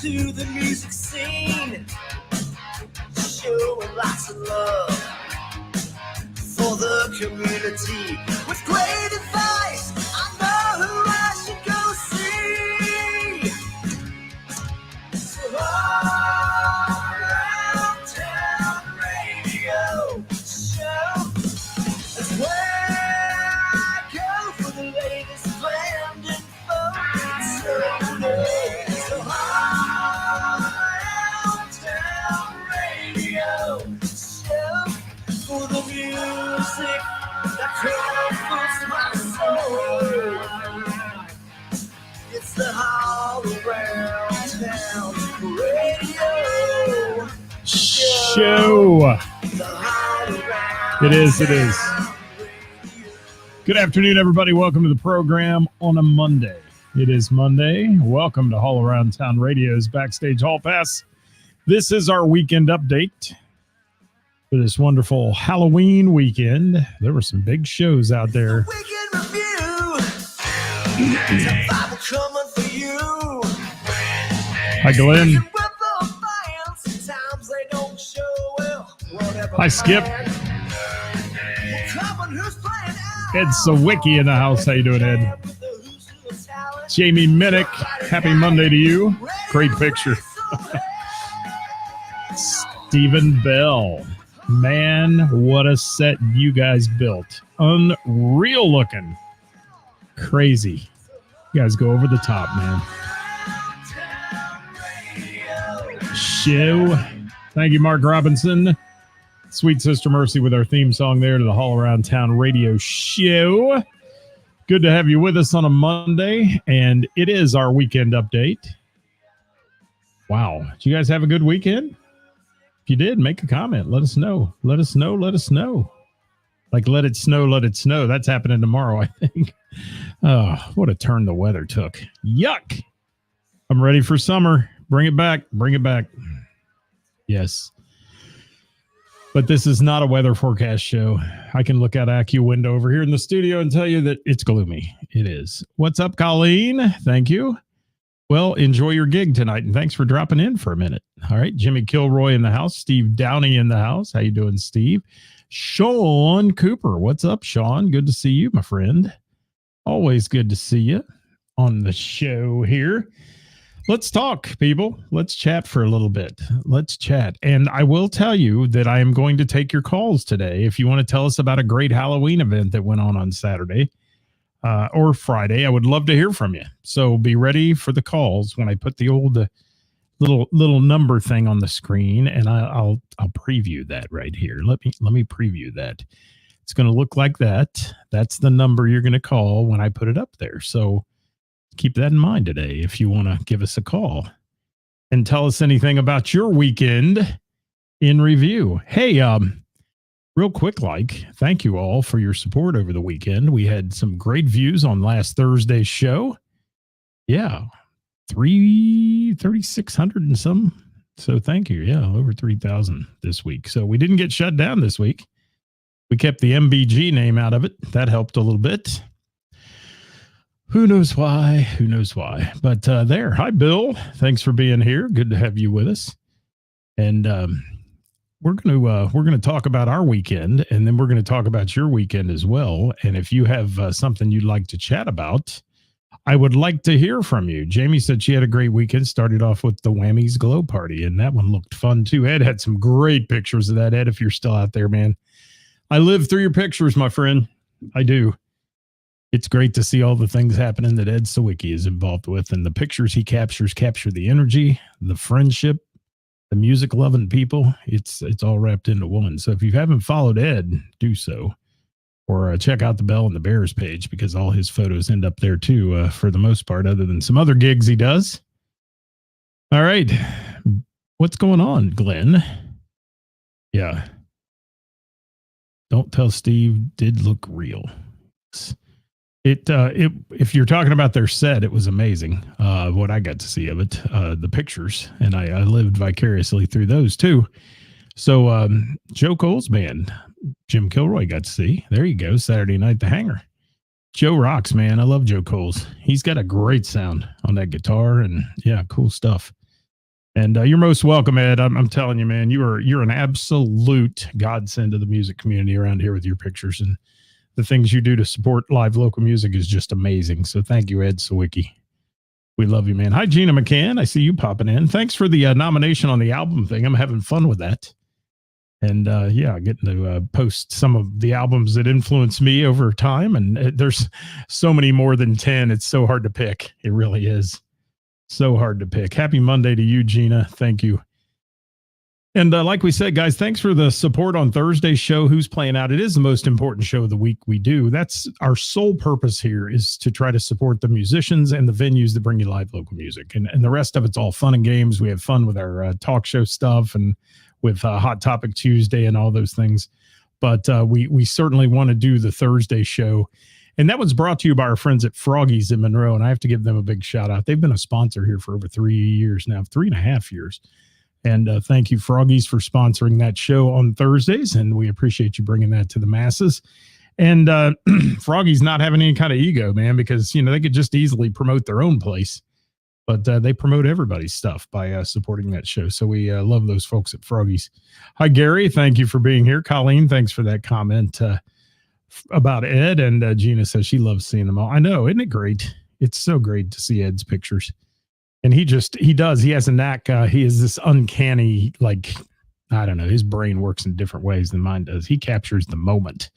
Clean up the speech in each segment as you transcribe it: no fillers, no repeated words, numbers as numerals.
to the music scene, showing lots of love for the community with great advice. I know who I should go see. So all around town radio show is where I go for the latest band info. So all around town radio show for the music that comforts my soul. It's the All Around Town Radio Show. The All Around It is. Town Radio. Good afternoon, everybody. Welcome to the program on a Monday. It is Monday. Welcome to All Around Town Radio's Backstage Hall Pass. This is our weekend update for this wonderful Halloween weekend. There were some big shows out there. Weekend review. Top five coming for you. Hi, Glenn. With the fans, sometimes they don't show well. Whatever Hi, Skip. plan. Coming, who's playing out? Ed Sawicki in the house. How you doing, Ed? With the who's who of talent. Jamie Minnick. Happy Monday to you. Great picture. Stephen Bell. Man, what a set you guys built. Unreal looking. Crazy. You guys go over the top, man. Show. Thank you, Mark Robinson. Sweet Sister Mercy with our theme song there to the All Around Town Radio Show. Good to have you with us on a Monday, and it is our weekend update. Wow. Did you guys have a good weekend? If you did, make a comment. Let us know. Let us know. Let us know. Like, let it snow, let it snow. That's happening tomorrow, I think. Oh, what a turn the weather took. Yuck. I'm ready for summer. Bring it back. Bring it back. Yes. But this is not a weather forecast show. I can look out AccuWindow window over here in the studio and tell you that it's gloomy. It is. What's up, Colleen? Thank you. Well, enjoy your gig tonight, and thanks for dropping in for a minute. All right, Jimmy Kilroy in the house, Steve Downey in the house. How you doing, Steve? Sean Cooper. What's up, Sean? Good to see you, my friend. Always good to see you on the show here. Let's talk, people. Let's chat for a little bit. Let's chat. And I will tell you that I am going to take your calls today. If you want to tell us about a great Halloween event that went on Saturday, or Friday, I would love to hear from you. So be ready for the calls when I put the old little number thing on the screen, and I'll preview that right here. Let me preview that. It's going to look like that. That's the number you're going to call when I put it up there. So keep that in mind today if you want to give us a call and tell us anything about your weekend in review. Hey, real quick, thank you all for your support over the weekend. We had some great views on last Thursday's show. Yeah, 3,600 and some. So thank you. Yeah, over 3,000 this week. So we didn't get shut down this week. We kept the MBG name out of it. That helped a little bit. Who knows why? Who knows why? But there. Hi, Bill. Thanks for being here. Good to have you with us. And we're going to talk about our weekend, and then we're going to talk about your weekend as well. And if you have something you'd like to chat about, I would like to hear from you. Jamie said she had a great weekend. Started off with the Whammies Glow Party, and that one looked fun too. Ed had some great pictures of that. Ed, if you're still out there, man, I live through your pictures, my friend. I do. It's great to see all the things happening that Ed Sawicki is involved with, and the pictures he capture the energy, the friendship, the music-loving people. It's all wrapped into one. So if you haven't followed Ed, do so. Or check out the Bell and the Bears page, because all his photos end up there too, for the most part, other than some other gigs he does. All right. What's going on, Glenn? Yeah. Don't tell Steve did look real. If you're talking about their set, it was amazing. What I got to see of it, the pictures, and I lived vicariously through those too. So Joe Cole's band, Jim Kilroy got to see. There you go, Saturday night, the Hangar. Joe rocks, man. I love Joe Cole's. He's got a great sound on that guitar, and yeah, cool stuff. And you're most welcome, Ed. I'm telling you, man, you're an absolute godsend to the music community around here with your pictures, and the things you do to support live local music is just amazing. So thank you, Ed Sawicki. We love you, man. Hi, Gina McCann. I see you popping in. Thanks for the nomination on the album thing. I'm having fun with that. And yeah, getting to post some of the albums that influenced me over time. And there's so many more than 10. It's so hard to pick. It really is. So hard to pick. Happy Monday to you, Gina. Thank you. And like we said, guys, thanks for the support on Thursday's show. Who's Playing Out? It is the most important show of the week we do. That's our sole purpose here, is to try to support the musicians and the venues that bring you live local music. And the rest of it's all fun and games. We have fun with our talk show stuff and with Hot Topic Tuesday and all those things. But we certainly want to do the Thursday show. And that was brought to you by our friends at Froggy's in Monroe. And I have to give them a big shout out. They've been a sponsor here for over 3 years now, 3.5 years. And thank you, Froggies, for sponsoring that show on Thursdays. And we appreciate you bringing that to the masses. And Froggies not having any kind of ego, man, because, you know, they could just easily promote their own place. But they promote everybody's stuff by supporting that show. So we love those folks at Froggies. Hi, Gary. Thank you for being here. Colleen, thanks for that comment about Ed. And Gina says she loves seeing them all. I know. Isn't it great? It's so great to see Ed's pictures. And he has a knack. He is this uncanny, like, I don't know, his brain works in different ways than mine does. He captures the moment.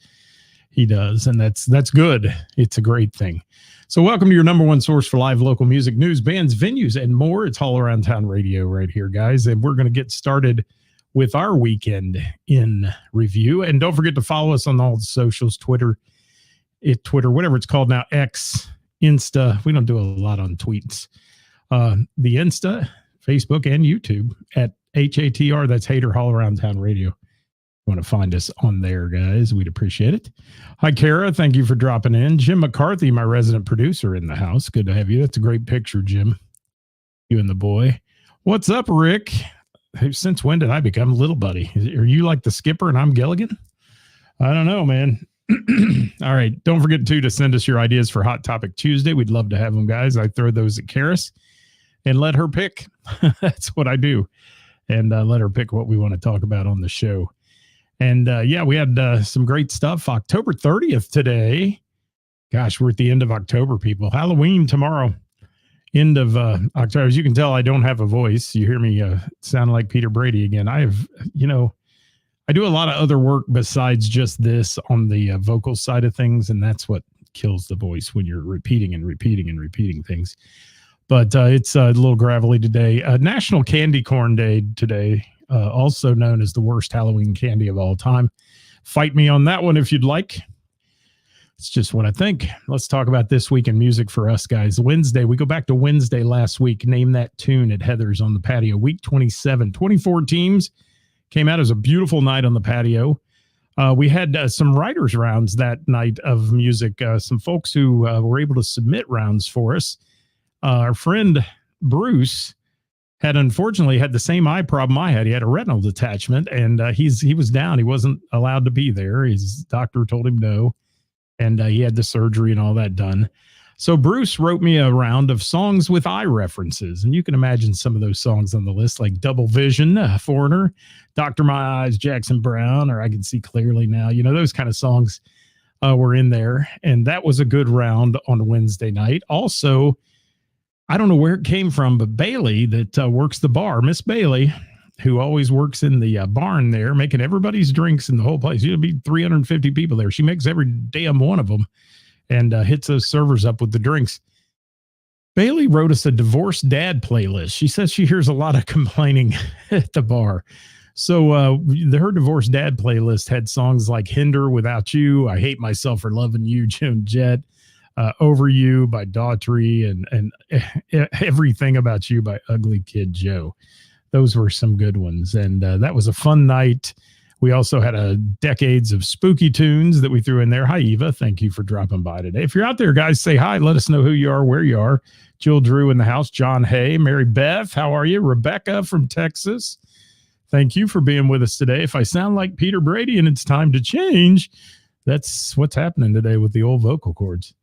He does. And that's good. It's a great thing. So welcome to your number one source for live local music news, bands, venues, and more. It's All Around Town Radio right here, guys. And we're going to get started with our weekend in review. And don't forget to follow us on all the socials, Twitter, whatever it's called now, X, Insta. We don't do a lot on tweets. The Insta, Facebook, and YouTube at HATR. That's Hater All Around Town Radio. Want to find us on there, guys. We'd appreciate it. Hi, Kara. Thank you for dropping in. Jim McCarthy, my resident producer in the house. Good to have you. That's a great picture, Jim. You and the boy. What's up, Rick? Since when did I become Little Buddy? Are you like the skipper and I'm Gilligan? I don't know, man. All right. Don't forget, too, to send us your ideas for Hot Topic Tuesday. We'd love to have them, guys. I throw those at Karis and let her pick. That's what I do. And let her pick what we want to talk about on the show. And yeah, we had some great stuff. October 30th today. Gosh, we're at the end of October, people. Halloween tomorrow. End of October. As you can tell, I don't have a voice. You hear me sound like Peter Brady again. I do a lot of other work besides just this on the vocal side of things. And that's what kills the voice, when you're repeating and repeating and repeating things. But it's a little gravelly today. National Candy Corn Day today, also known as the worst Halloween candy of all time. Fight me on that one if you'd like. It's just what I think. Let's talk about this week in music for us, guys. Wednesday, we go back to Wednesday last week. Name That Tune at Heather's on the patio. Week 27, 24 teams came out as a beautiful night on the patio. We had some writers' rounds that night of music. Some folks who were able to submit rounds for us. Our friend Bruce had unfortunately had the same eye problem I had. He had a retinal detachment, and he was down. He wasn't allowed to be there. His doctor told him no, and he had the surgery and all that done. So Bruce wrote me a round of songs with eye references, and you can imagine some of those songs on the list, like Double Vision, Foreigner, Dr. My Eyes, Jackson Brown, or I Can See Clearly Now. You know, those kind of songs were in there, and that was a good round on Wednesday night. Also, I don't know where it came from, but Bailey that works the bar, Miss Bailey, who always works in the barn there, making everybody's drinks in the whole place. You'll be 350 people there. She makes every damn one of them and hits those servers up with the drinks. Bailey wrote us a divorced dad playlist. She says she hears a lot of complaining at the bar. So her divorced dad playlist had songs like Hinder Without You, I Hate Myself for Loving You, Joan Jett, Over You by Daughtry, and Everything About You by Ugly Kid Joe. Those were some good ones. And that was a fun night. We also had decades of spooky tunes that we threw in there. Hi, Eva. Thank you for dropping by today. If you're out there, guys, say hi. Let us know who you are, where you are. Jill Drew in the house. John Hay. Mary Beth, how are you? Rebecca from Texas. Thank you for being with us today. If I sound like Peter Brady and it's time to change, that's what's happening today with the old vocal cords.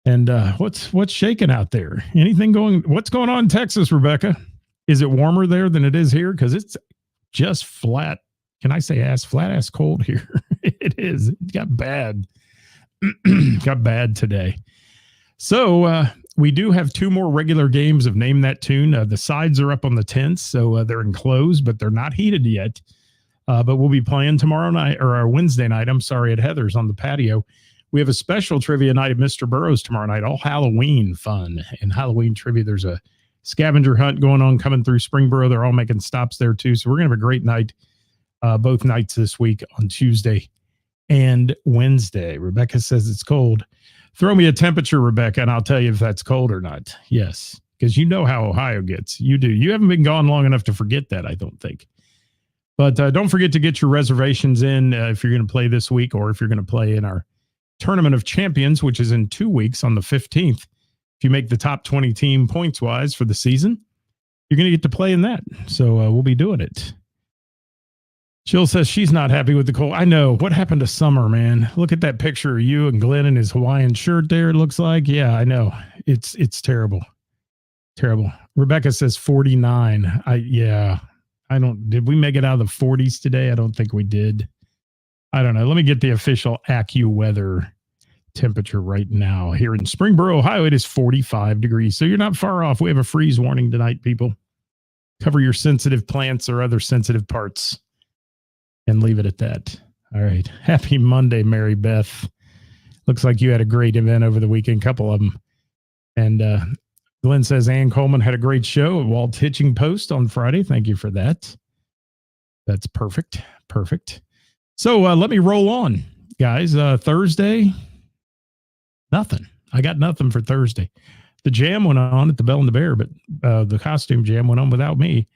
And what's shaking out there? What's going on in Texas, Rebecca? Is it warmer there than it is here? Because it's just flat. Can I say flat ass cold here? It is. It got bad. Got bad today. So we do have 2 more regular games of Name That Tune. The sides are up on the tents, so they're enclosed, but they're not heated yet. But we'll be playing tomorrow night, or our Wednesday night, I'm sorry, at Heather's on the patio. We have a special trivia night at Mr. Burroughs tomorrow night, all Halloween fun and Halloween trivia. There's a scavenger hunt going on coming through Springboro. They're all making stops there too. So we're going to have a great night both nights this week on Tuesday and Wednesday. Rebecca says it's cold. Throw me a temperature, Rebecca, and I'll tell you if that's cold or not. Yes, because you know how Ohio gets. You do. You haven't been gone long enough to forget that, I don't think. But don't forget to get your reservations in if you're going to play this week, or if you're going to play in our Tournament of Champions, which is in 2 weeks on the 15th. If you make the top 20 team points-wise for the season, you're going to get to play in that. So we'll be doing it. Jill says she's not happy with the cold. I know. What happened to summer, man? Look at that picture of you and Glenn in his Hawaiian shirt there, it looks like. Yeah, I know. It's terrible. Terrible. Rebecca says 49. Did we make it out of the 40s today? I don't think we did. I don't know. Let me get the official AccuWeather temperature right now. Here in Springboro, Ohio, it is 45 degrees. So you're not far off. We have a freeze warning tonight, people. Cover your sensitive plants or other sensitive parts and leave it at that. All right. Happy Monday, Mary Beth. Looks like you had a great event over the weekend, couple of them. And Glenn says Ann Coleman had a great show at Walt Hitching Post on Friday. Thank you for that. That's perfect. Perfect. So let me roll on, guys. Thursday, nothing. I got nothing for Thursday. The jam went on at the Bell and the Bear, but the costume jam went on without me.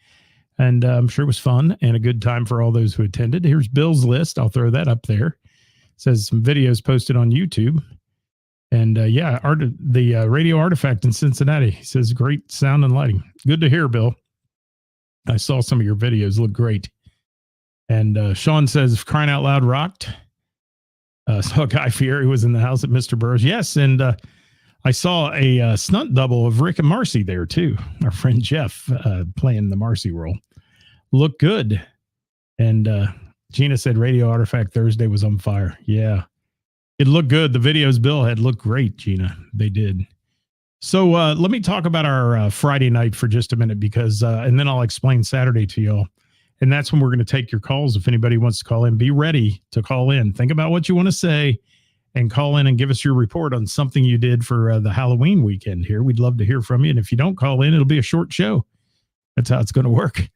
And I'm sure it was fun and a good time for all those who attended. Here's Bill's list. I'll throw that up there. It says some videos posted on YouTube. And the Radio Artifact in Cincinnati. He says great sound and lighting. Good to hear, Bill. I saw some of your videos. Look great. And Sean says, crying out loud, rocked. Saw Guy Fieri was in the house at Mr. Burroughs. Yes, and I saw a stunt double of Rick and Marcy there, too. Our friend Jeff playing the Marcy role. Looked good. And Gina said Radio Artifact Thursday was on fire. Yeah, it looked good. The videos Bill had looked great, Gina. They did. So let me talk about our Friday night for just a minute, because and then I'll explain Saturday to y'all. And that's when we're going to take your calls. If anybody wants to call in, be ready to call in. Think about what you want to say and call in and give us your report on something you did for the Halloween weekend here. We'd love to hear from you. And if you don't call in, it'll be a short show. That's how it's going to work.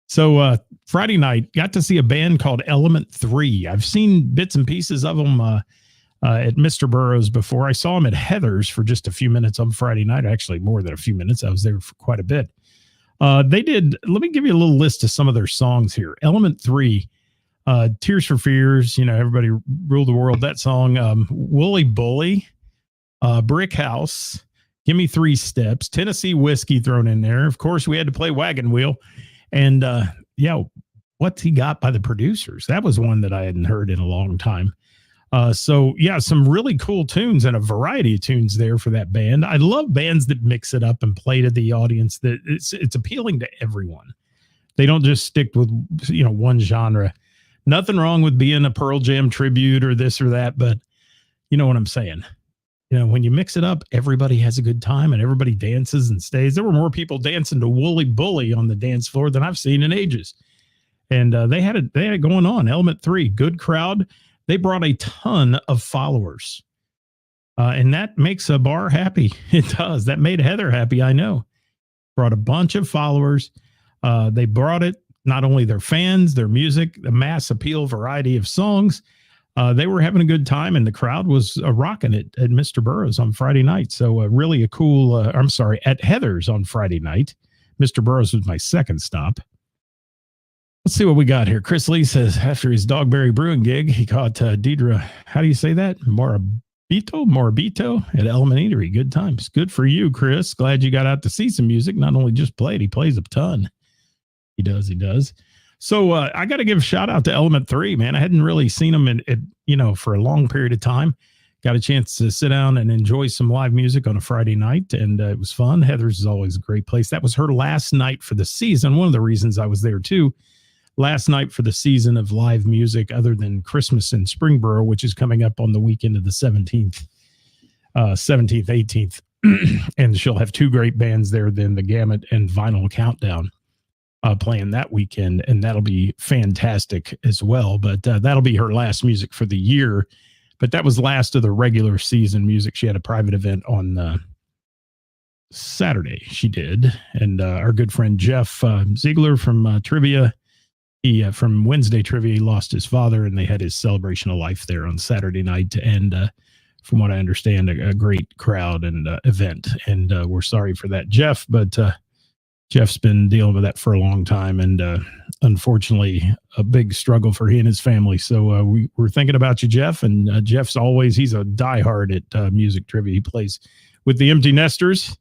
So Friday night, got to see a band called Element 3. I've seen bits and pieces of them at Mr. Burroughs before. I saw them at Heather's for just a few minutes on Friday night. Actually, more than a few minutes. I was there for quite a bit. They did, let me give you a little list of some of their songs here. Element 3, Tears for Fears, Everybody Rule the World, that song, Wooly Bully, Brick House, Give Me 3 Steps, Tennessee Whiskey thrown in there. Of course, we had to play Wagon Wheel. And, What's He Got by the Producers. That was one that I hadn't heard in a long time. Some really cool tunes and a variety of tunes there for that band. I love bands that mix it up and play to the audience. That it's appealing to everyone. They don't just stick with, one genre. Nothing wrong with being a Pearl Jam tribute or this or that, but you know what I'm saying? When you mix it up, everybody has a good time and everybody dances and stays. There were more people dancing to Wooly Bully on the dance floor than I've seen in ages. And they had it going on. Element 3, good crowd. They brought a ton of followers. And that makes a bar happy. It does. That made Heather happy, I know. Brought a bunch of followers. They brought it, not only their fans, their music, the mass appeal variety of songs. They were having a good time, and the crowd was rocking it at Mr. Burroughs on Friday night. So really a cool, at Heather's on Friday night. Mr. Burroughs was my second stop. Let's see what we got here. Chris Lee says after his Dogberry Brewing gig, he caught Deidre. How do you say that? Morabito at Element Eatery. Good times. Good for you, Chris. Glad you got out to see some music. Not only just played, he plays a ton. He does. So I got to give a shout out to Element 3, man. I hadn't really seen them for a long period of time. got a chance to sit down and enjoy some live music on a Friday night, and it was fun. Heather's is always a great place. That was her last night for the season. One of the reasons I was there too. Last night for the season of live music, other than Christmas in Springboro, which is coming up on the weekend of the 17th, 18th. And she'll have two great bands there, then the Gamut and Vinyl Countdown playing that weekend, and that'll be fantastic as well. But that'll be her last music for the year. But that was last of the regular season music. She had a private event on Saturday. She did. And our good friend Jeff Ziegler from Trivia, he from Wednesday Trivia, he lost his father, and they had his celebration of life there on Saturday night. And from what I understand, a great crowd and event. And we're sorry for that, Jeff, but Jeff's been dealing with that for a long time, and unfortunately a big struggle for he and his family. So we're thinking about you, Jeff. And Jeff's he's a diehard at music trivia. He plays with the Empty Nesters.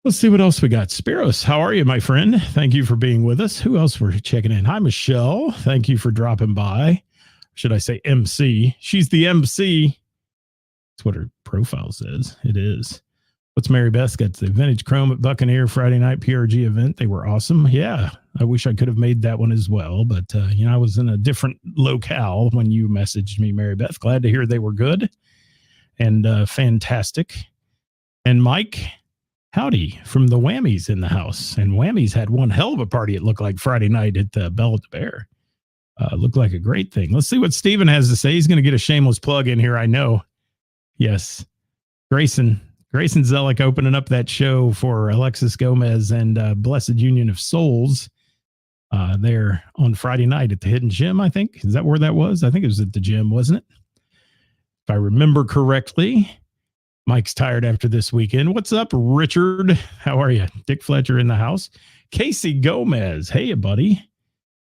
Let's see what else we got. Spiros, how are you, my friend? Thank you for being with us. Who else we're checking in? Hi, Michelle. Thank you for dropping by. Should I say MC? She's the MC. That's what her profile says. It is. What's Mary Beth got? The Vintage Chrome at Buccaneer Friday night PRG event. They were awesome. Yeah, I wish I could have made that one as well. But, I was in a different locale when you messaged me, Mary Beth. Glad to hear they were good and fantastic. And Mike, howdy, from the Whammies in the house. And Whammies had one hell of a party, it looked like, Friday night at the Bell at the Bear. Looked like a great thing. Let's see what Steven has to say. He's going to get a shameless plug in here, I know. Yes. Grayson Zellick opening up that show for Alexis Gomez and Blessed Union of Souls there on Friday night at the Hidden Gym, I think. Is that where that was? I think it was at the gym, wasn't it? If I remember correctly. Mike's tired after this weekend. What's up, Richard? How are you? Dick Fletcher in the house. Casey Gomez. Hey, buddy.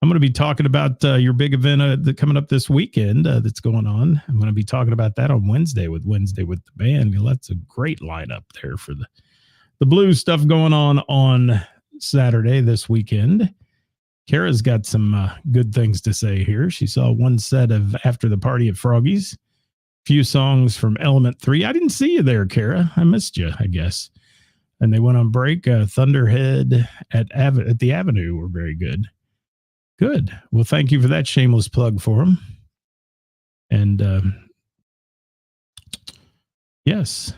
I'm going to be talking about your big event coming up this weekend that's going on. I'm going to be talking about that on Wednesday with the band. That's a great lineup there for the blues stuff going on Saturday this weekend. Kara's got some good things to say here. She saw one set of After the Party at Froggy's. Few songs from Element 3. I didn't see you there, Kara. I missed you, I guess. And they went on break. Thunderhead at the Avenue were very good. Good. Well, thank you for that shameless plug for them. And yes,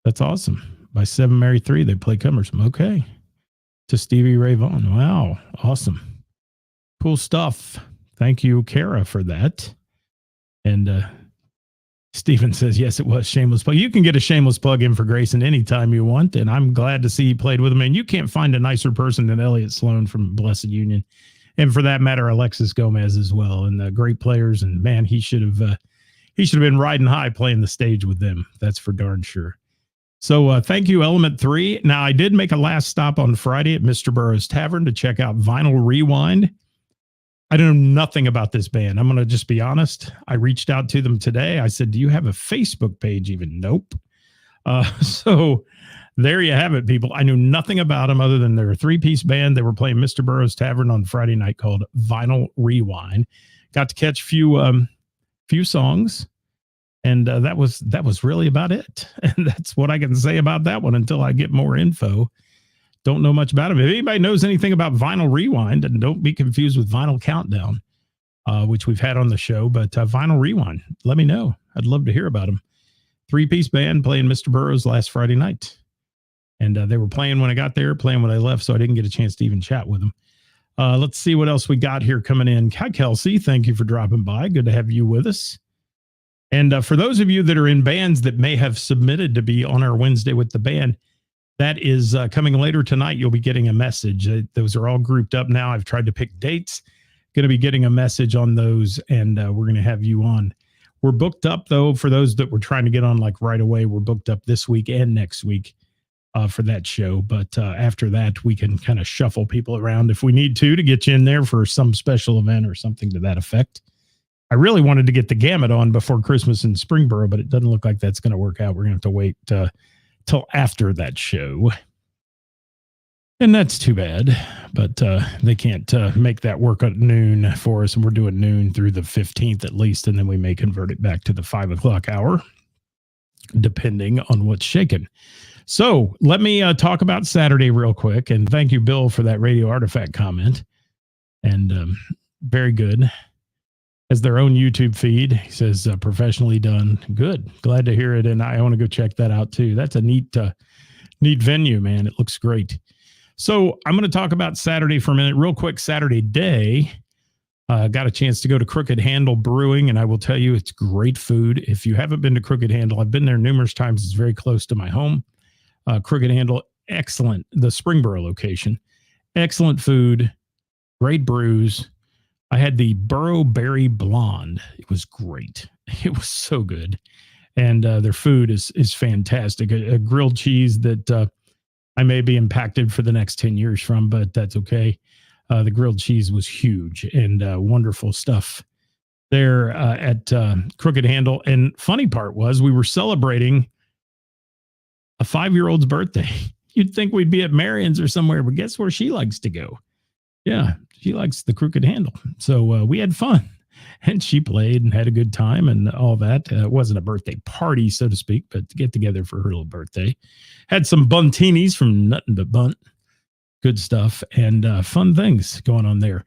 that's awesome. By 7 Mary 3, they play Cumbersome. Okay. To Stevie Ray Vaughan. Wow. Awesome. Cool stuff. Thank you, Kara, for that. And Stephen says, yes, it was shameless plug. You can get a shameless plug in for Grayson anytime you want, and I'm glad to see he played with him. And you can't find a nicer person than Elliot Sloan from Blessed Union, and for that matter, Alexis Gomez as well. And great players. And man, he should have been riding high playing the stage with them. That's for darn sure. So thank you, Element 3. Now, I did make a last stop on Friday at Mr. Burroughs Tavern to check out Vinyl Rewind. I don't know nothing about this band. I'm going to just be honest. I reached out to them today. I said, do you have a Facebook page even? Nope. So there you have it, people. I knew nothing about them other than they're a 3-piece band. They were playing Mr. Burroughs Tavern on Friday night called Vinyl Rewind. Got to catch few songs. And that was really about it. And that's what I can say about that one until I get more info. Don't know much about them. If anybody knows anything about Vinyl Rewind, and don't be confused with Vinyl Countdown, which we've had on the show, but Vinyl Rewind, let me know. I'd love to hear about them. 3-piece band playing Mr. Burroughs last Friday night. And they were playing when I got there, playing when I left, so I didn't get a chance to even chat with them. Let's see what else we got here coming in. Hi, Kelsey. Thank you for dropping by. Good to have you with us. And for those of you that are in bands that may have submitted to be on our Wednesday with the band, that is coming later tonight. You'll be getting a message. Those are all grouped up now. I've tried to pick dates. Going to be getting a message on those, and we're going to have you on. We're booked up, though, for those that we're trying to get on like right away. We're booked up this week and next week for that show. But after that, we can kind of shuffle people around if we need to get you in there for some special event or something to that effect. I really wanted to get the Gamut on before Christmas in Springboro, but it doesn't look like that's going to work out. We're going to have to wait till after that show. And that's too bad, but they can't make that work at noon for us. And we're doing noon through the 15th at least, and then we may convert it back to the 5 o'clock hour, depending on what's shaking. So let me talk about Saturday real quick. And thank you, Bill, for that Radio Artifact comment. And very good. Has their own YouTube feed. He says, professionally done. Good. Glad to hear it. And I want to go check that out too. That's a neat venue, man. It looks great. So I'm going to talk about Saturday for a minute. Real quick, Saturday day. Got a chance to go to Crooked Handle Brewing, and I will tell you, it's great food. If you haven't been to Crooked Handle, I've been there numerous times. It's very close to my home. Crooked Handle, excellent. The Springboro location. Excellent food. Great brews. I had the Burrow Berry Blonde. It was great. It was so good. And their food is fantastic. A grilled cheese that I may be impacted for the next 10 years from, but that's okay. The grilled cheese was huge and wonderful stuff there at Crooked Handle. And funny part was we were celebrating a 5-year-old's birthday. You'd think we'd be at Marion's or somewhere, but guess where she likes to go? Yeah, she likes the Crooked Handle. So we had fun, and she played and had a good time and all that. It wasn't a birthday party, so to speak, but to get together for her little birthday. Had some buntinis from Nothing But Bunt. Good stuff and fun things going on there.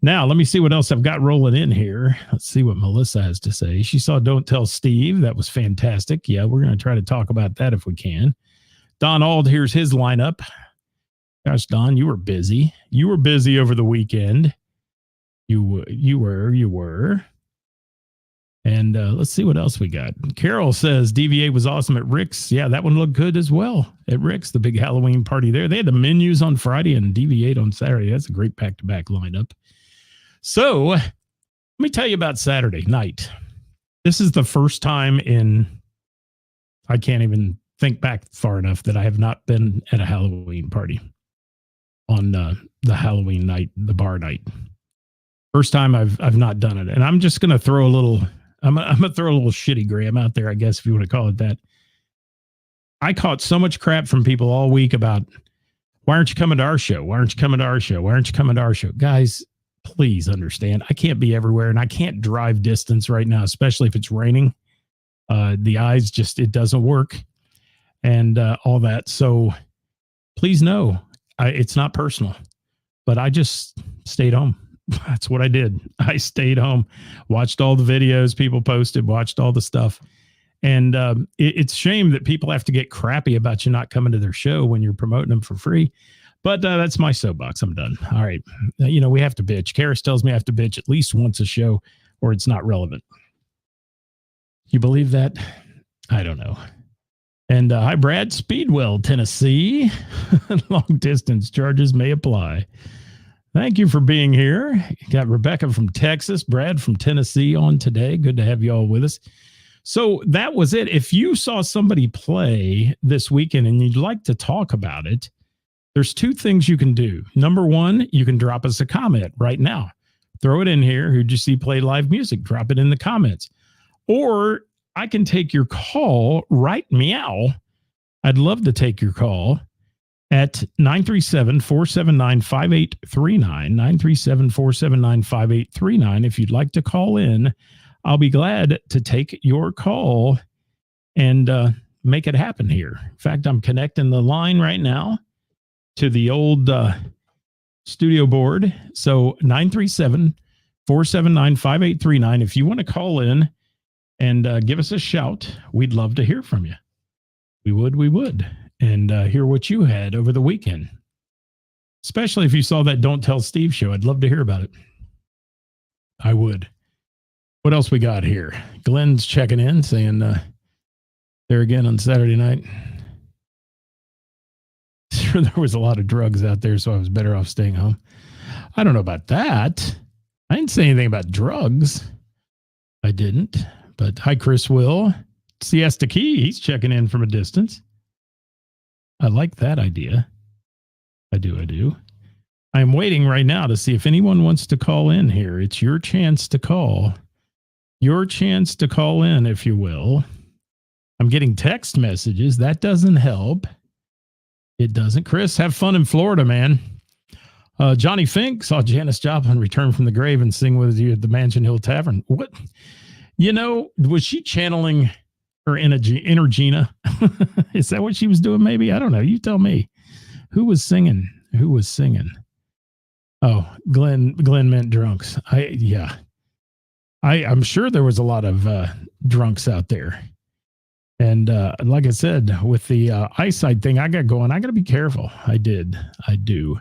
Now, let me see what else I've got rolling in here. Let's see what Melissa has to say. She saw Don't Tell Steve. That was fantastic. Yeah, we're going to try to talk about that if we can. Don Ald, here's his lineup. Gosh, Don, you were busy. You were busy over the weekend. You were. And let's see what else we got. Carol says DVA was awesome at Rick's. Yeah, that one looked good as well at Rick's, the big Halloween party there. They had the menus on Friday and DV8 on Saturday. That's a great back-to-back lineup. So let me tell you about Saturday night. This is the first time I can't even think back far enough that I have not been at a Halloween party on the Halloween night, the bar night. First time I've not done it. And I'm just going to throw a little, I'm going to throw a little shitty Graham out there, I guess, if you want to call it that. I caught so much crap from people all week about, why aren't you coming to our show? Why aren't you coming to our show? Why aren't you coming to our show? Guys, please understand, I can't be everywhere and I can't drive distance right now, especially if it's raining. The eyes just, it doesn't work and all that. So please know, it's not personal, but I just stayed home. That's what I did. I stayed home, watched all the videos people posted, watched all the stuff. And it's a shame that people have to get crappy about you not coming to their show when you're promoting them for free. But that's my soapbox. I'm done. All right. We have to bitch. Karis tells me I have to bitch at least once a show or it's not relevant. You believe that? I don't know. And hi, Brad. Speedwell, Tennessee. Long distance charges may apply. Thank you for being here. Got Rebecca from Texas, Brad from Tennessee on today. Good to have you all with us. So that was it. If you saw somebody play this weekend and you'd like to talk about it, there's two things you can do. Number one, you can drop us a comment right now. Throw it in here. Who'd you see play live music? Drop it in the comments. Or I can take your call right meow. I'd love to take your call at 937-479-5839, 937-479-5839. If you'd like to call in, I'll be glad to take your call and make it happen here. In fact, I'm connecting the line right now to the old studio board. So 937-479-5839. If you want to call in and give us a shout, we'd love to hear from you. We would. And hear what you had over the weekend. Especially if you saw that Don't Tell Steve show. I'd love to hear about it. I would. What else we got here? Glenn's checking in, saying there again on Saturday night. Sure, there was a lot of drugs out there, so I was better off staying home. I don't know about that. I didn't say anything about drugs. I didn't. But hi, Chris Will. Siesta Key, he's checking in from a distance. I like that idea. I do. I'm waiting right now to see if anyone wants to call in here. It's your chance to call. Your chance to call in, if you will. I'm getting text messages. That doesn't help. It doesn't. Chris, have fun in Florida, man. Johnny Fink saw Janis Joplin return from the grave and sing with you at the Mansion Hill Tavern. What? Was she channeling her inner Gina? Is that what she was doing? Maybe. I don't know. You tell me. Who was singing? Oh, Glenn meant drunks. I'm sure there was a lot of drunks out there. And like I said, with the eyesight thing I got going, I got to be careful. I do.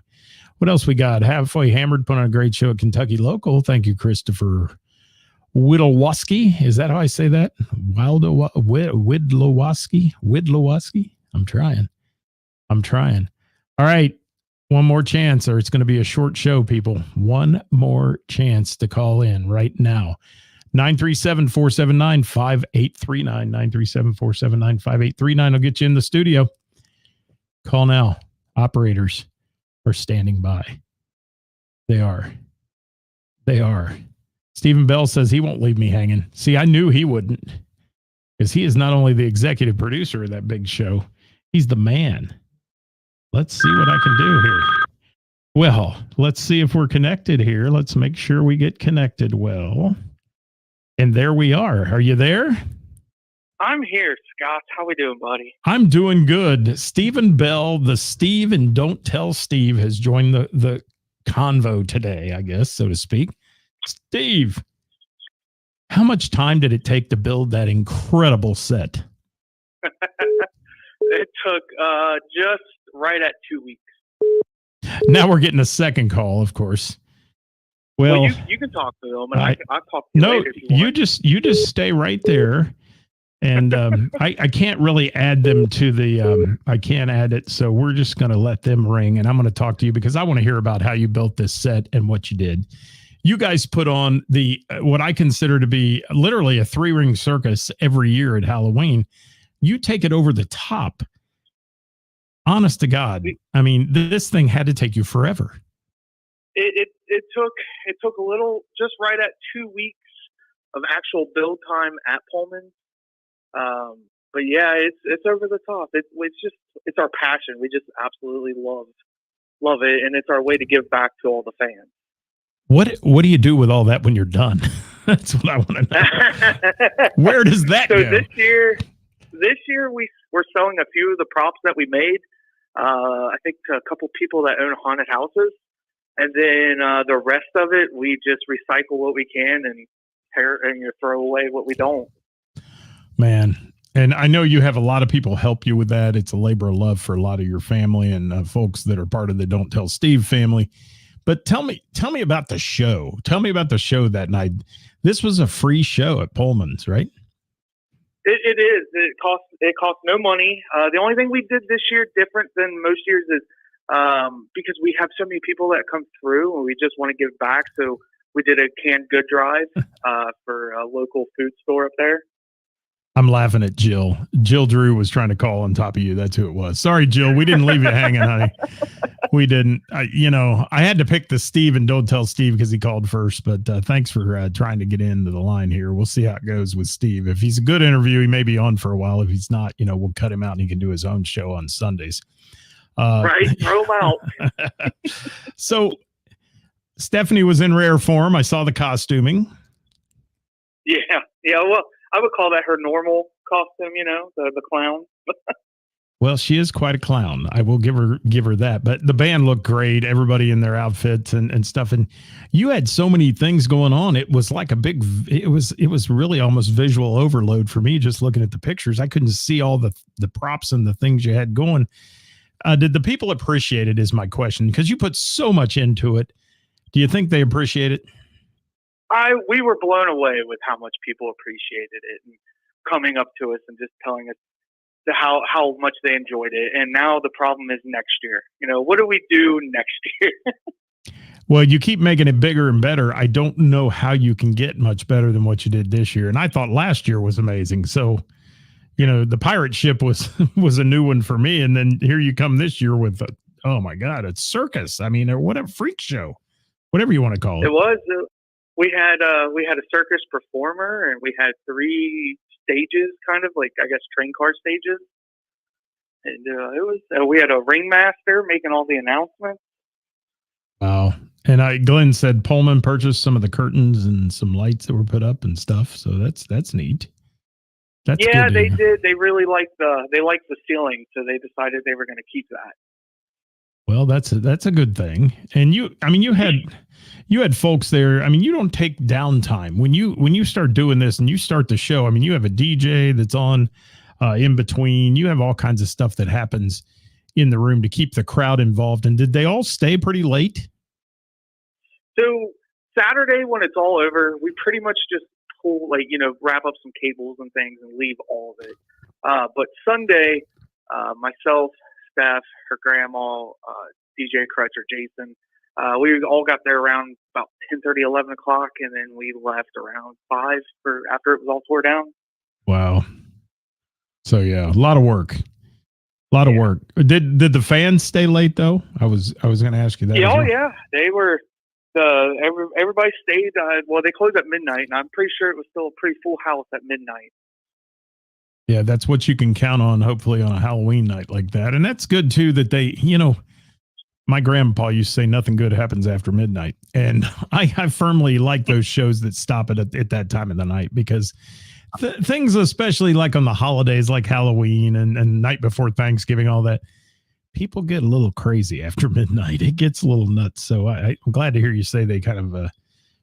What else we got? Halfway Hammered put on a great show at Kentucky Local. Thank you, Christopher Widlowski. Is that how I say that? Widlowski? I'm trying. All right. One more chance, or it's going to be a short show, people. One more chance to call in right now. 937-479-5839. 937-479-5839 will get you in the studio. Call now. Operators are standing by. They are. Stephen Bell says he won't leave me hanging. See, I knew he wouldn't, because he is not only the executive producer of that big show, he's the man. Let's see what I can do here. Well, let's see if we're connected here. Let's make sure we get connected well. And there we are. Are you there? I'm here, Scott. How we doing, buddy? I'm doing good. Stephen Bell, the Steve and Don't Tell Steve, has joined the convo today, I guess, so to speak. Steve, how much time did it take to build that incredible set? It took just right at 2 weeks. Now we're getting a second call, of course. Well, you can talk to them, and I'll talk to you later if you want. you just stay right there, and I can't really add them to the. I can't add it, so we're just going to let them ring, and I'm going to talk to you because I want to hear about how you built this set and what you did. You guys put on the what I consider to be literally a 3-ring circus every year at Halloween. You take it over the top. Honest to God, I mean, this thing had to take you forever. It took a little, just right at 2 weeks of actual build time at Pullman. But yeah, it's over the top. It's our passion. We just absolutely love it, and it's our way to give back to all the fans. What do you do with all that when you're done? That's what I want to know. Where does that go? This year we're selling a few of the props that we made. I think to a couple people that own haunted houses. And then the rest of it, we just recycle what we can and throw away what we don't. Man, and I know you have a lot of people help you with that. It's a labor of love for a lot of your family and folks that are part of the Don't Tell Steve family. But tell me about the show. Tell me about the show that night. This was a free show at Pullman's, right? It is. It costs no money. The only thing we did this year different than most years is because we have so many people that come through and we just want to give back. So we did a canned good drive for a local food store up there. I'm laughing at Jill. Jill Drew was trying to call on top of you. That's who it was. Sorry, Jill. We didn't leave you hanging, honey. We didn't. I had to pick the Steve and Don't Tell Steve because he called first. But thanks for trying to get into the line here. We'll see how it goes with Steve. If he's a good interview, he may be on for a while. If he's not, we'll cut him out and he can do his own show on Sundays. Right. Throw him out. So Stephanie was in rare form. I saw the costuming. Yeah. Well, I would call that her normal costume, the clown. Well, she is quite a clown. I will give her that. But the band looked great. Everybody in their outfits and stuff. And you had so many things going on. It was like it was really almost visual overload for me just looking at the pictures. I couldn't see all the props and the things you had going. Did the people appreciate it is my question, because you put so much into it. Do you think they appreciate it? We were blown away with how much people appreciated it and coming up to us and just telling us how much they enjoyed it. And now the problem is next year. What do we do next year? Well, you keep making it bigger and better. I don't know how you can get much better than what you did this year. And I thought last year was amazing. So, the pirate ship was a new one for me. And then here you come this year with, oh my God, it's circus. I mean, what a freak show, whatever you want to call it. It was. We had a circus performer, and we had 3 stages, kind of like, I guess, train car stages. And it was we had a ringmaster making all the announcements. Wow. And Glenn said Pullman purchased some of the curtains and some lights that were put up and stuff. So that's neat. That's Yeah, good. they did. They really liked the ceiling, so they decided they were going to keep that. Well, that's a good thing. And you had folks there. I mean, you don't take downtime when you start doing this and you start the show. I mean, you have a DJ that's on in between. You have all kinds of stuff that happens in the room to keep the crowd involved. And did they all stay pretty late? So Saturday, when it's all over, we pretty much just pull, wrap up some cables and things and leave all of it. But Sunday, myself, Steph, her grandma, DJ Crutcher, Jason, we all got there around about 10:30, 11 o'clock, and then we left around 5 after it was all tore down. Wow. So yeah, a lot of work. A lot of work. Did the fans stay late though? I was going to ask you that. Yeah, yeah, they were. Everybody stayed. They closed at midnight, and I'm pretty sure it was still a pretty full house at midnight. Yeah, that's what you can count on, hopefully, on a Halloween night like that. And that's good too that they, my grandpa used to say nothing good happens after midnight, and I firmly like those shows that stop at that time of the night, because things, especially like on the holidays, like Halloween and night before Thanksgiving, all that, people get a little crazy after midnight. It gets a little nuts. So I'm glad to hear you say they kind of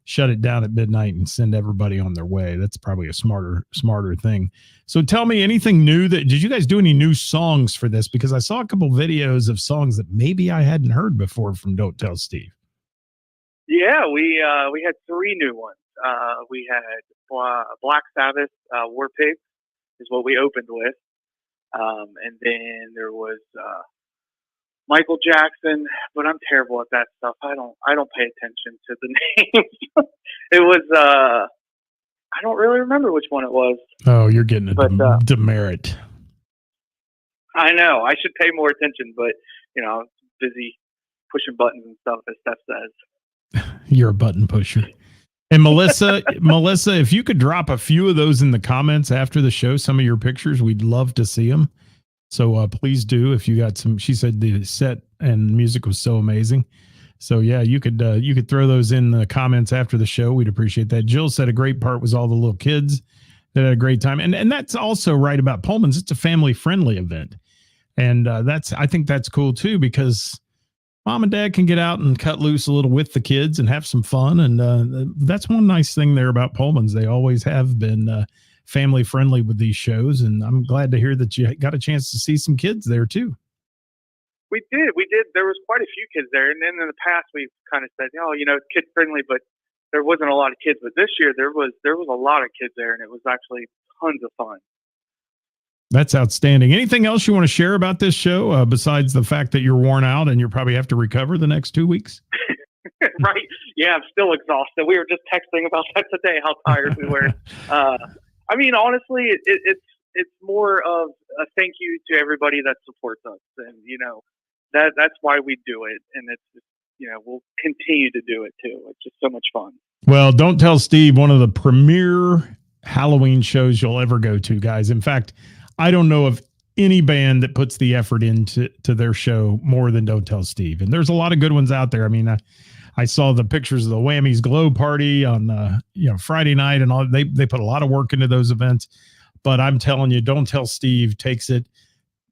shut it down at midnight and send everybody on their way. That's probably a smarter thing. So tell me, anything new did you guys do any new songs for this? Because I saw a couple videos of songs that maybe I hadn't heard before from Don't Tell Steve. Yeah, we had 3 new ones. We had Black Sabbath, War Pigs is what we opened with. And then there was Michael Jackson, but I'm terrible at that stuff. I don't pay attention to the names. It was I don't really remember which one it was. Oh, you're getting a demerit. I know. I should pay more attention, but I'm busy pushing buttons and stuff, as Steph says. You're a button pusher. And Melissa, if you could drop a few of those in the comments after the show, some of your pictures, we'd love to see them. So please do. If you got some, she said the set and music was so amazing. So yeah, you could throw those in the comments after the show. We'd appreciate that. Jill said a great part was all the little kids that had a great time. And that's also right about Pullman's. It's a family friendly event. And I think that's cool too, because mom and dad can get out and cut loose a little with the kids and have some fun. And that's one nice thing there about Pullman's. They always have been family friendly with these shows. And I'm glad to hear that you got a chance to see some kids there too. We did. There was quite a few kids there. And then in the past, we've kind of said, it's kid friendly, but there wasn't a lot of kids. But this year there was a lot of kids there, and it was actually tons of fun. That's outstanding. Anything else you want to share about this show besides the fact that you're worn out and you probably have to recover the next 2 weeks? Right. Yeah, I'm still exhausted. We were just texting about that today, how tired we were. I mean, honestly, it's more of a thank you to everybody that supports us. And, that's why we do it. And it's, we'll continue to do it too. It's just so much fun. Well, Don't Tell Steve, one of the premier Halloween shows you'll ever go to, guys. In fact, I don't know of any band that puts the effort into their show more than Don't Tell Steve. And there's a lot of good ones out there. I mean, I saw the pictures of the Whammies Glow Party on Friday night, and all. They put a lot of work into those events. But I'm telling you, Don't Tell Steve takes it.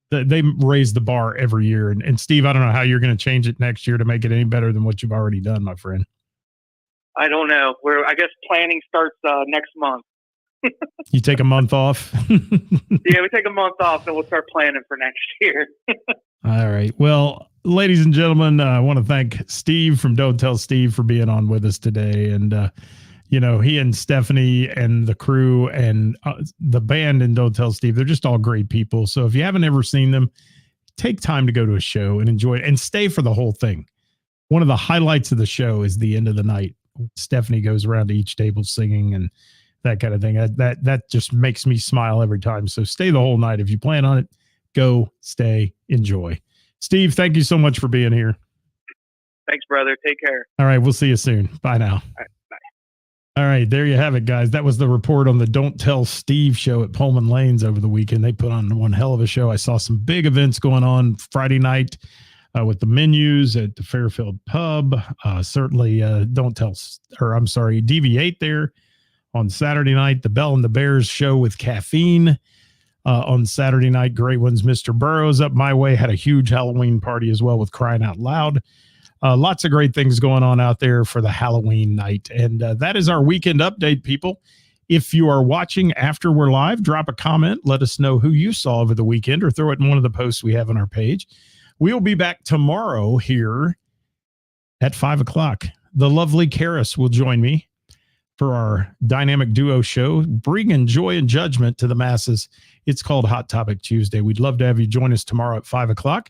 They raise the bar every year. And Steve, I don't know how you're going to change it next year to make it any better than what you've already done, my friend. I don't know. I guess planning starts next month. You take a month off? Yeah, we take a month off, and we'll start planning for next year. All right. Well, ladies and gentlemen, I want to thank Steve from Don't Tell Steve for being on with us today. And, he and Stephanie and the crew and the band in Don't Tell Steve, they're just all great people. So if you haven't ever seen them, take time to go to a show and enjoy it and stay for the whole thing. One of the highlights of the show is the end of the night. Stephanie goes around to each table singing and that kind of thing. That just makes me smile every time. So stay the whole night. If you plan on it, go, stay, enjoy. Steve, thank you so much for being here. Thanks, brother. Take care. All right. We'll see you soon. Bye now. All right. All right, there you have it, guys. That was the report on the Don't Tell Steve show at Pullman Lanes over the weekend. They put on one hell of a show. I saw some big events going on Friday night with the menus at the Fairfield Pub. Certainly, DV8 there on Saturday night. The Bell and the Bears show with Caffeine on Saturday night. Great ones. Mr. Burroughs up my way had a huge Halloween party as well with Crying Out Loud. Lots of great things going on out there for the Halloween night. And that is our weekend update, people. If you are watching after we're live, drop a comment. Let us know who you saw over the weekend or throw it in one of the posts we have on our page. We'll be back tomorrow here at 5 o'clock. The lovely Karis will join me for our dynamic duo show, bringing joy and judgment to the masses. It's called Hot Topic Tuesday. We'd love to have you join us tomorrow at 5 o'clock.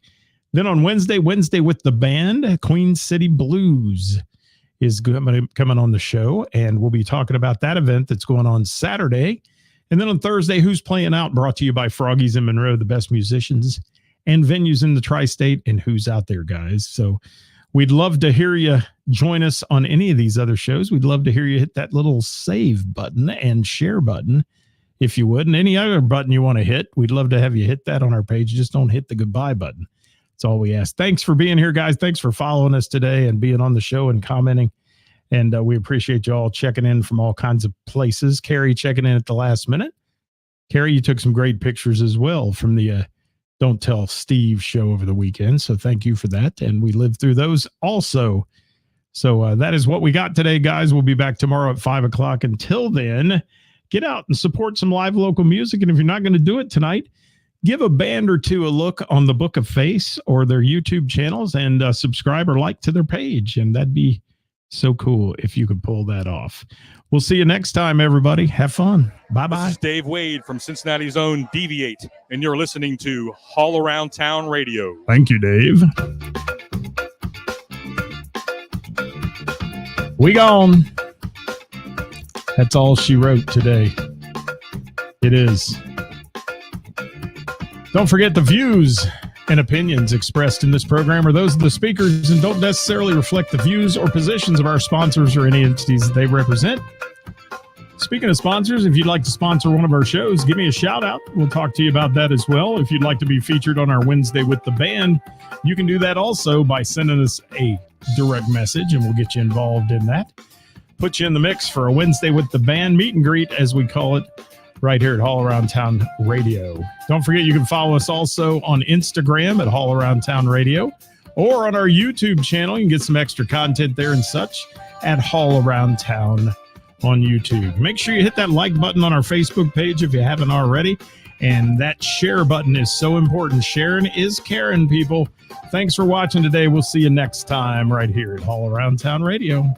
Then on Wednesday with the band, Queen City Blues is coming on the show, and we'll be talking about that event that's going on Saturday. And then on Thursday, Who's Playing Out, brought to you by Froggies in Monroe, the best musicians and venues in the tri-state, and who's out there, guys. So we'd love to hear you join us on any of these other shows. We'd love to hear you hit that little save button and share button, if you would, and any other button you want to hit. We'd love to have you hit that on our page. Just don't hit the goodbye button. That's all we ask. Thanks for being here, guys. Thanks for following us today and being on the show and commenting. And we appreciate you all checking in from all kinds of places. Carrie checking in at the last minute. Carrie, you took some great pictures as well from the Don't Tell Steve show over the weekend. So thank you for that. And we lived through those also. So that is what we got today, guys. We'll be back tomorrow at 5 o'clock. Until then, get out and support some live local music. And if you're not going to do it tonight, give a band or two a look on the Book of Face or their YouTube channels and subscribe or like to their page. And that'd be so cool if you could pull that off. We'll see you next time, everybody. Have fun. Bye-bye. This is Dave Wade from Cincinnati's own Deviate, and you're listening to All Around Town Radio. Thank you, Dave. We gone. That's all she wrote today. It is. Don't forget, the views and opinions expressed in this program are those of the speakers and don't necessarily reflect the views or positions of our sponsors or any entities that they represent. Speaking of sponsors, if you'd like to sponsor one of our shows, give me a shout out. We'll talk to you about that as well. If you'd like to be featured on our Wednesday with the band, you can do that also by sending us a direct message and we'll get you involved in that. Put you in the mix for a Wednesday with the band meet and greet, as we call it, right here at All Around Town Radio. Don't forget, you can follow us also on Instagram at All Around Town Radio, or on our YouTube channel. You can get some extra content there and such at All Around Town on YouTube. Make sure you hit that like button on our Facebook page if you haven't already. And that share button is so important. Sharing is caring, people. Thanks for watching today. We'll see you next time right here at All Around Town Radio.